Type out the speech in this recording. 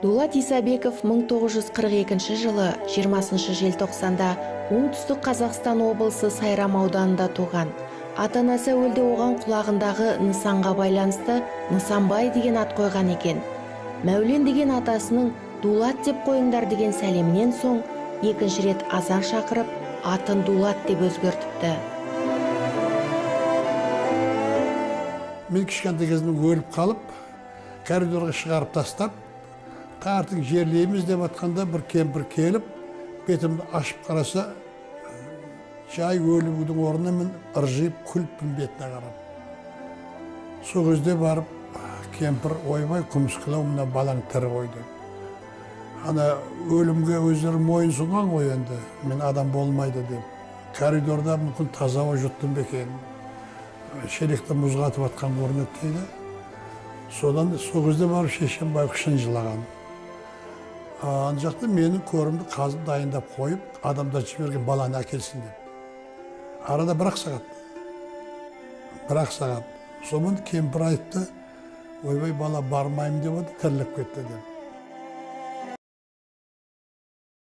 Дулат Исабеков 1942 жылы 20 желтоқсанда оңтүстік Қазақстан облысы Сайрам ауданында туған. Ата-анасы өлді, оған құлағындағы нысанға байланысты Нысанбай деген ат қойған екен. Мәулен деген атасының Дулат деп қойыңдар деген сәлемінен соң екінші рет азан шақырып, атын Дулат деп өзгертіпті. Мен кішкентай кезімде өліп қалып, коридорға шығарып тастап, тартың жерлейміз деп атқанда бір кемпір келіп, бетімді ашып қараса, жай өлудің орнына мен ыржиып күліппін бетіне қарап. Сол кезде барып, кемпір ойбай күміскілеу, мына балаң тірі ғой деп. Ана өлімге өздері мойынсұнған ғой енді, мен адам болмайды деп. Коридорда мүмкін таза ауа жұттым бекен. Шелекті мұз қатып атқан көрінеді дейді. Содан сол кезде барып шешем байқұшын жылаған. Ана жақта менің көрімді қазып дайындап қойып, адамдар жіберген баланы әкелсін деп. Арада бір-ақ сағат. Сонымен кемпір айтты, ойбай бала бармайым деп еді, тіріліп кетті деп.